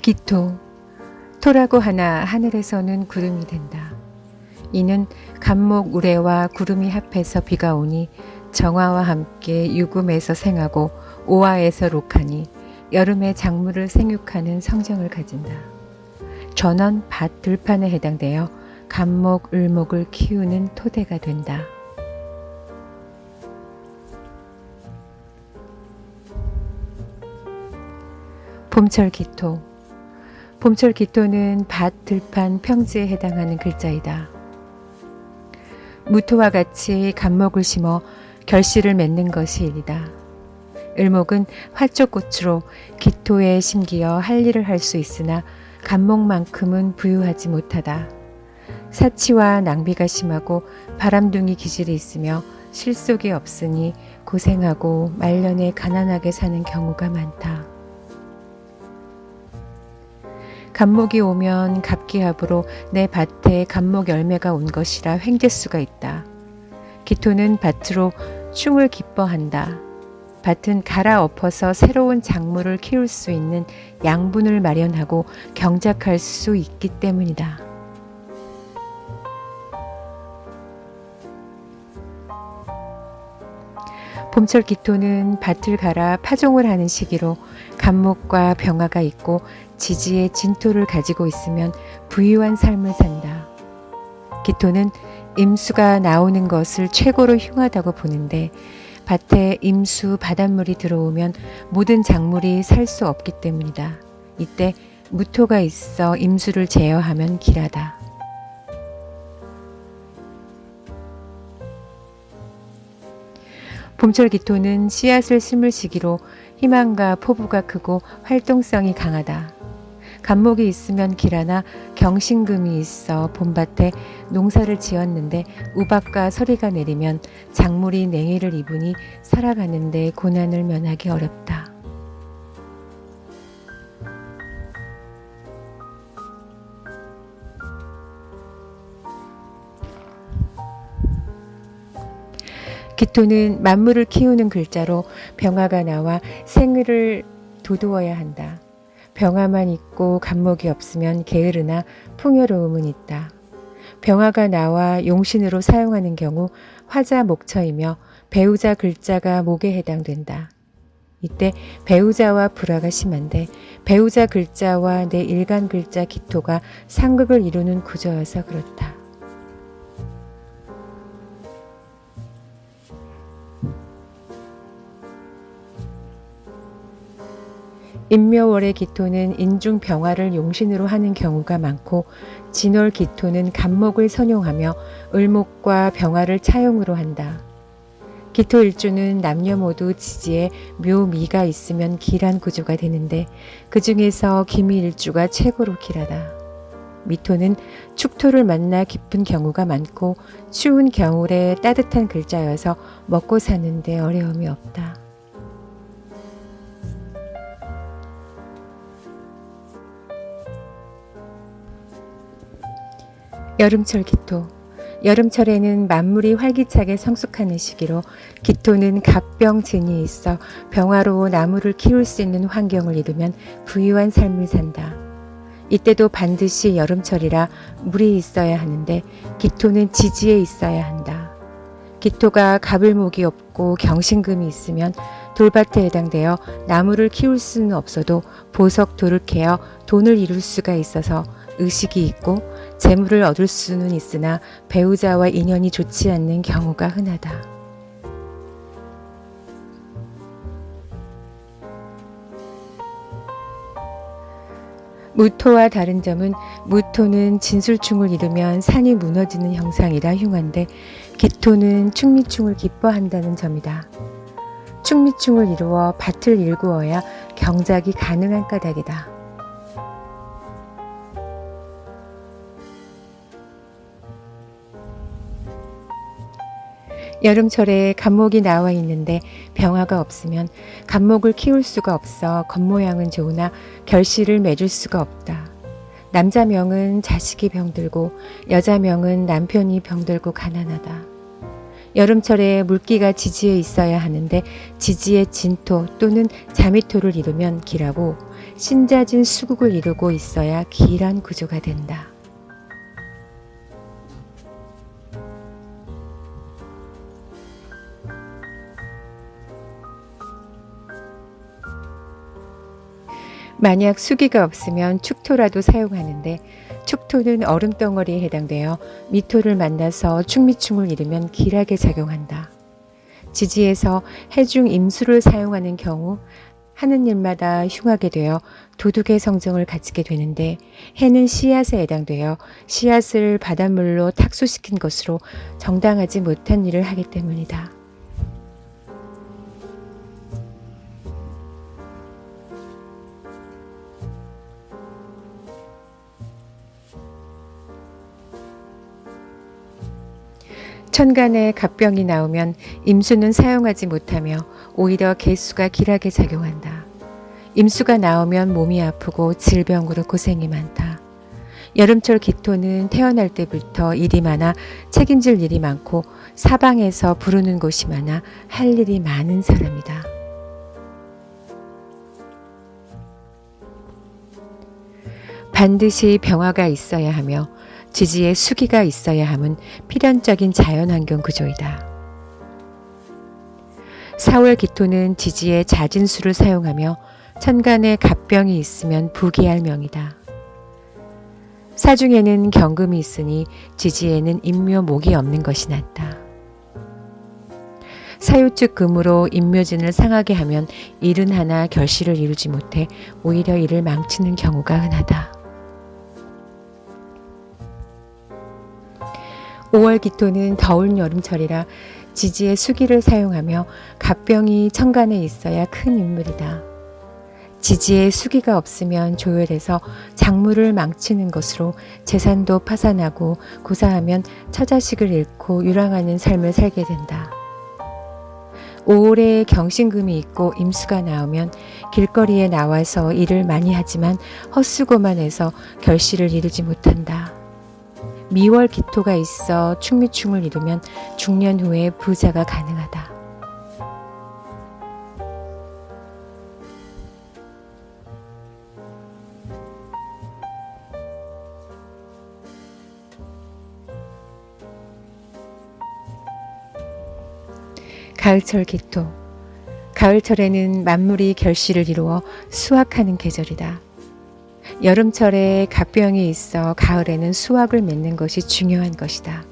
기토. 토라고 하나 하늘에서는 구름이 된다. 이는 간목 우레와 구름이 합해서 비가 오니 정화와 함께 유금에서 생하고 오화에서 록하니 여름에 작물을 생육하는 성정을 가진다. 전원 밭 들판에 해당되어 간목, 을목을 키우는 토대가 된다. 봄철 기토. 봄철 기토는 밭 들판 평지에 해당하는 글자이다. 무토와 같이 간목을 심어 결실을 맺는 것이 일이다. 을목은 활쪽꽃으로 기토에 심기어 할 일을 할 수 있으나 간목만큼은 부유하지 못하다. 사치와 낭비가 심하고 바람둥이 기질이 있으며 실속이 없으니 고생하고 말년에 가난하게 사는 경우가 많다. 간목이 오면 갑기합으로 내 밭에 간목 열매가 온 것이라 횡재 수가 있다. 기토는 밭으로 충을 기뻐한다. 밭은 갈아엎어서 새로운 작물을 키울 수 있는 양분을 마련하고 경작할 수 있기 때문이다. 봄철 기토는 밭을 갈아 파종을 하는 시기로 간목과 병화가 있고 지지에 진토를 가지고 있으면 부유한 삶을 산다. 기토는 임수가 나오는 것을 최고로 흉하다고 보는데 밭에 임수 바닷물이 들어오면 모든 작물이 살 수 없기 때문이다. 이때 무토가 있어 임수를 제어하면 길하다. 봄철 기토는 씨앗을 심을 시기로 희망과 포부가 크고 활동성이 강하다. 간목이 있으면 길하나 경신금이 있어 봄밭에 농사를 지었는데 우박과 서리가 내리면 작물이 냉해를 입으니 살아가는 데 고난을 면하기 어렵다. 기토는 만물을 키우는 글자로 병화가 나와 생을 돋우어야 한다. 병화만 있고 간목이 없으면 게으르나 풍요로움은 있다. 병화가 나와 용신으로 사용하는 경우 화자 목처이며 배우자 글자가 목에 해당된다. 이때 배우자와 불화가 심한데 배우자 글자와 내 일간 글자 기토가 상극을 이루는 구조여서 그렇다. 인묘월의 기토는 인중 병화를 용신으로 하는 경우가 많고 진월 기토는 간목을 선용하며 을목과 병화를 차용으로 한다. 기토 일주는 남녀 모두 지지에 묘미가 있으면 길한 구조가 되는데 그 중에서 기미 일주가 최고로 길하다. 미토는 축토를 만나 깊은 경우가 많고 추운 겨울에 따뜻한 글자여서 먹고 사는데 어려움이 없다. 여름철 기토. 여름철에는 만물이 활기차게 성숙하는 시기로 기토는 갑병진이 있어 병화로 나무를 키울 수 있는 환경을 이루면 부유한 삶을 산다. 이때도 반드시 여름철이라 물이 있어야 하는데 기토는 지지에 있어야 한다. 기토가 갑을목이 없고 경신금이 있으면 돌밭에 해당되어 나무를 키울 수는 없어도 보석 돌을 캐어 돈을 이룰 수가 있어서 의식이 있고 재물을 얻을 수는 있으나 배우자와 인연이 좋지 않는 경우가 흔하다. 무토와 다른 점은 무토는 진술충을 이루면 산이 무너지는 형상이라 흉한데 기토는 충미충을 기뻐한다는 점이다. 충미충을 이루어 밭을 일구어야 경작이 가능한 까닭이다. 여름철에 간목이 나와 있는데 병화가 없으면 간목을 키울 수가 없어 겉모양은 좋으나 결실을 맺을 수가 없다. 남자 명은 자식이 병들고 여자 명은 남편이 병들고 가난하다. 여름철에 물기가 지지에 있어야 하는데 지지에 진토 또는 자미토를 이루면 길하고 신자진 수국을 이루고 있어야 길한 구조가 된다. 만약 수기가 없으면 축토라도 사용하는데 축토는 얼음덩어리에 해당되어 미토를 만나서 축미충을 이루면 길하게 작용한다. 지지에서 해중 임수를 사용하는 경우 하는 일마다 흉하게 되어 도둑의 성정을 갖추게 되는데 해는 씨앗에 해당되어 씨앗을 바닷물로 탁수시킨 것으로 정당하지 못한 일을 하기 때문이다. 천간에 갑병이 나오면 임수는 사용하지 못하며 오히려 개수가 길하게 작용한다. 임수가 나오면 몸이 아프고 질병으로 고생이 많다. 여름철 기토는 태어날 때부터 일이 많아 책임질 일이 많고 사방에서 부르는 곳이 많아 할 일이 많은 사람이다. 반드시 병화가 있어야 하며 지지에 수기가 있어야 함은 필연적인 자연환경 구조이다. 4월 기토는 지지에 자진수를 사용하며 천간에 갑병이 있으면 부기할 명이다. 사중에는 경금이 있으니 지지에는 임묘목이 없는 것이 낫다. 사유축 금으로 임묘진을 상하게 하면 일은 하나 결실을 이루지 못해 오히려 일을 망치는 경우가 흔하다. 5월 기토는 더운 여름철이라 지지에 수기를 사용하며 갑병이 천간에 있어야 큰 인물이다. 지지에 수기가 없으면 조열해서 작물을 망치는 것으로 재산도 파산하고 고사하면 처자식을 잃고 유랑하는 삶을 살게 된다. 5월에 경신금이 있고 임수가 나오면 길거리에 나와서 일을 많이 하지만 헛수고만 해서 결실을 이루지 못한다. 미월 기토가 있어 축미충을 이루면 중년 후에 부자가 가능하다. 가을철 기토. 가을철에는 만물이 결실을 이루어 수확하는 계절이다. 여름철에 갑병이 있어 가을에는 수확을 맺는 것이 중요한 것이다.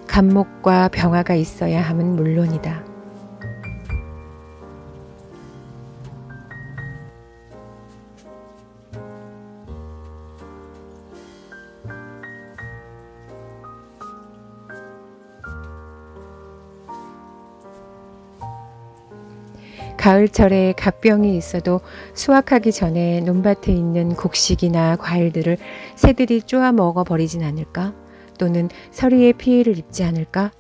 갑목과 병화가 있어야 함은 물론이다. 가을철에 갑병이 있어도 수확하기 전에 논밭에 있는 곡식이나 과일들을 새들이 쪼아 먹어버리진 않을까? 또는 서리에 피해를 입지 않을까?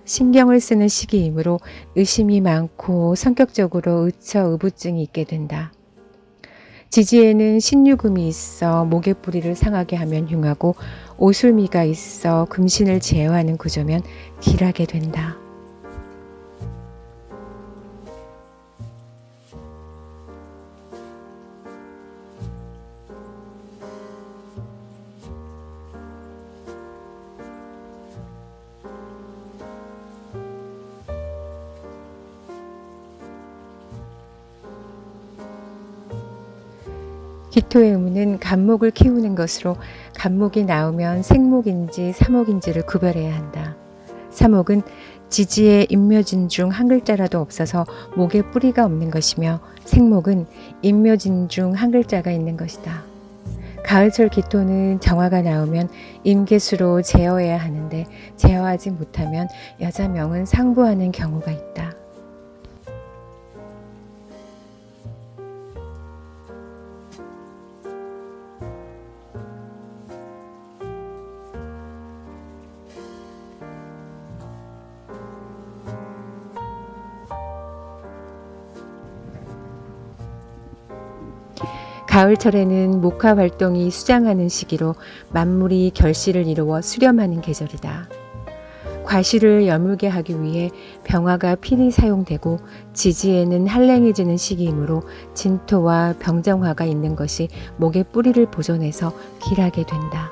신경을 쓰는 시기이므로 의심이 많고 성격적으로 의처의부증이 있게 된다. 지지에는 신유금이 있어 목의 뿌리를 상하게 하면 흉하고 오술미가 있어 금신을 제어하는 구조면 길하게 된다. 기토의 의무는 갑목을 키우는 것으로 갑목이 나오면 생목인지 사목인지를 구별해야 한다. 사목은 지지에 임묘진 중 한 글자라도 없어서 목에 뿌리가 없는 것이며 생목은 임묘진 중 한 글자가 있는 것이다. 가을철 기토는 정화가 나오면 임계수로 제어해야 하는데 제어하지 못하면 여자명은 상부하는 경우가 있다. 가을철에는 목화 활동이 수장하는 시기로 만물이 결실을 이루어 수렴하는 계절이다. 과실을 여물게 하기 위해 병화가 필히 사용되고 지지에는 한랭해지는 시기이므로 진토와 병정화가 있는 것이 목의 뿌리를 보존해서 길하게 된다.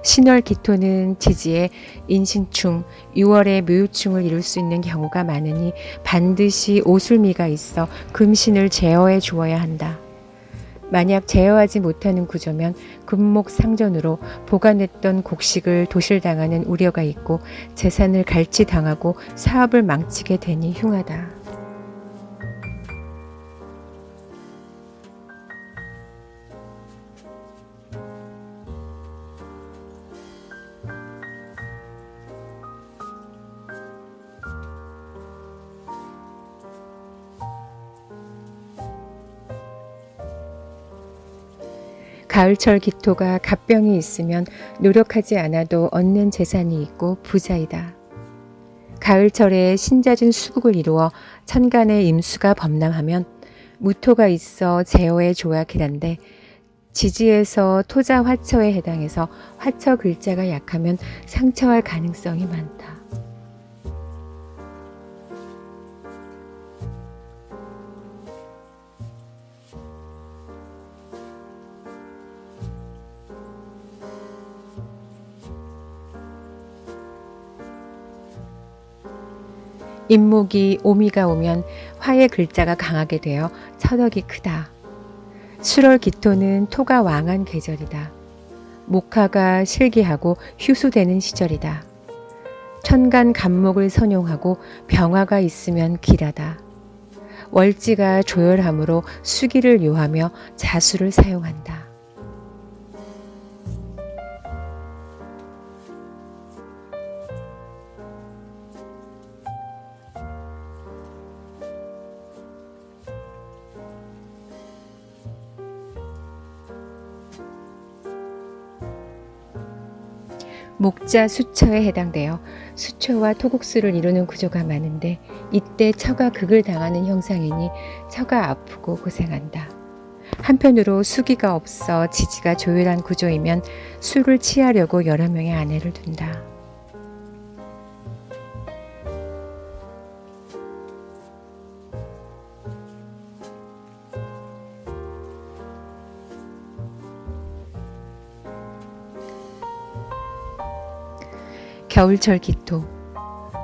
신월 기토는 지지에 인신충, 6월에 묘유충을 이룰 수 있는 경우가 많으니 반드시 오술미가 있어 금신을 제어해 주어야 한다. 만약 제어하지 못하는 구조면 금목 상전으로 보관했던 곡식을 도실당하는 우려가 있고 재산을 갈취당하고 사업을 망치게 되니 흉하다. 가을철 기토가 갑병이 있으면 노력하지 않아도 얻는 재산이 있고 부자이다. 가을철에 신자진 수국을 이루어 천간의 임수가 범람하면 무토가 있어 제어에 조약이란데 지지에서 토자 화처에 해당해서 화처 글자가 약하면 상처할 가능성이 많다. 임목이 오미가 오면 화의 글자가 강하게 되어 처덕이 크다. 7월 기토는 토가 왕한 계절이다. 목화가 실기하고 휴수되는 시절이다. 천간 간목을 선용하고 병화가 있으면 길하다. 월지가 조열하므로 수기를 요하며 자수를 사용한다. 목자 수처에 해당되어 수초와 토국수를 이루는 구조가 많은데 이때 처가 극을 당하는 형상이니 처가 아프고 고생한다. 한편으로 수기가 없어 지지가 조율한 구조이면 수를 취하려고 여러 명의 아내를 둔다. 겨울철 기토.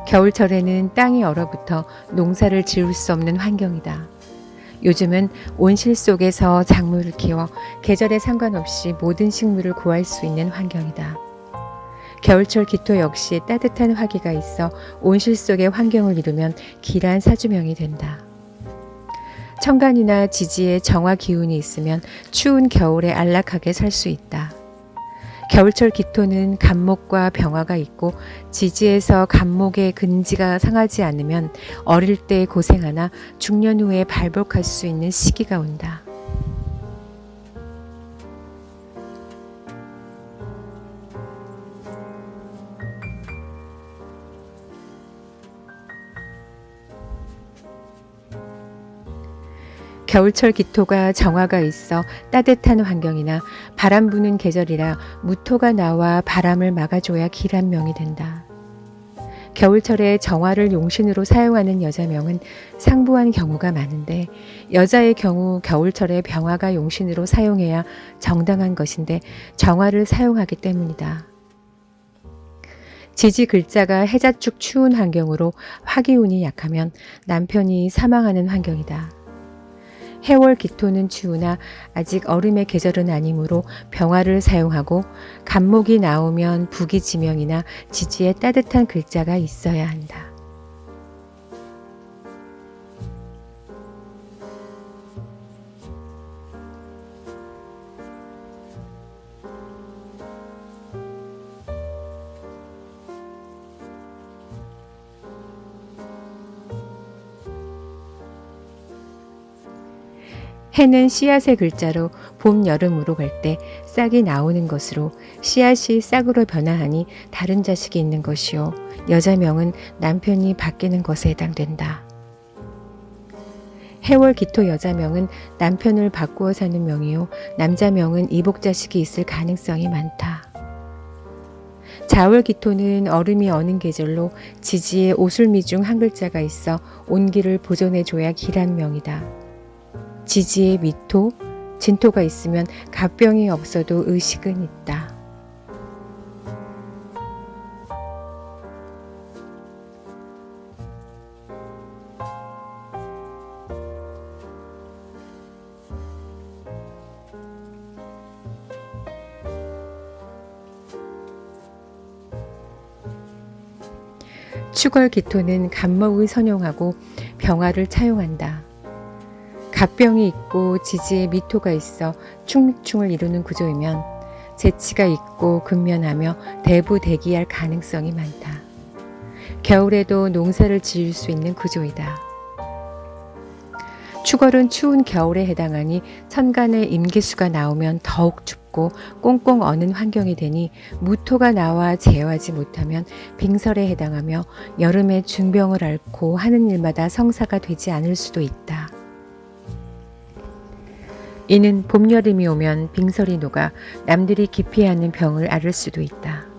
겨울철에는 땅이 얼어붙어 농사를 지을 수 없는 환경이다. 요즘은 온실 속에서 작물을 키워 계절에 상관없이 모든 식물을 구할 수 있는 환경이다. 겨울철 기토 역시 따뜻한 화기가 있어 온실 속의 환경을 이루면 길한 사주명이 된다. 천간이나 지지에 정화 기운이 있으면 추운 겨울에 안락하게 살 수 있다. 겨울철 기토는 간목과 병화가 있고 지지에서 간목의 근지가 상하지 않으면 어릴 때 고생하나 중년 후에 발복할 수 있는 시기가 온다. 겨울철 기토가 정화가 있어 따뜻한 환경이나 바람 부는 계절이라 무토가 나와 바람을 막아줘야 길한 명이 된다. 겨울철에 정화를 용신으로 사용하는 여자명은 상부한 경우가 많은데 여자의 경우 겨울철에 병화가 용신으로 사용해야 정당한 것인데 정화를 사용하기 때문이다. 지지 글자가 해자축 추운 환경으로 화기운이 약하면 남편이 사망하는 환경이다. 해월 기토는 추우나 아직 얼음의 계절은 아니므로 병화를 사용하고 간목이 나오면 부기지명이나 지지에 따뜻한 글자가 있어야 한다. 해는 씨앗의 글자로 봄, 여름으로 갈 때 싹이 나오는 것으로 씨앗이 싹으로 변화하니 다른 자식이 있는 것이요. 여자명은 남편이 바뀌는 것에 해당된다. 해월 기토 여자명은 남편을 바꾸어 사는 명이요. 남자명은 이복자식이 있을 가능성이 많다. 자월 기토는 얼음이 어는 계절로 지지에 오술미 중 한 글자가 있어 온기를 보존해줘야 기란 명이다. 지지에 미토, 진토가 있으면 갑병이 없어도 의식은 있다. 추걸 기토는 갑목을 선용하고 병화를 차용한다. 갑병이 있고 지지에 미토가 있어 충맥충을 이루는 구조이면 재치가 있고 근면하며 대부대기할 가능성이 많다. 겨울에도 농사를 지을 수 있는 구조이다. 추걸은 추운 겨울에 해당하니 천간에 임계수가 나오면 더욱 춥고 꽁꽁 어는 환경이 되니 무토가 나와 제어하지 못하면 빙설에 해당하며 여름에 중병을 앓고 하는 일마다 성사가 되지 않을 수도 있다. 이는 봄, 여름이 오면 빙설이 녹아 남들이 기피하는 병을 앓을 수도 있다.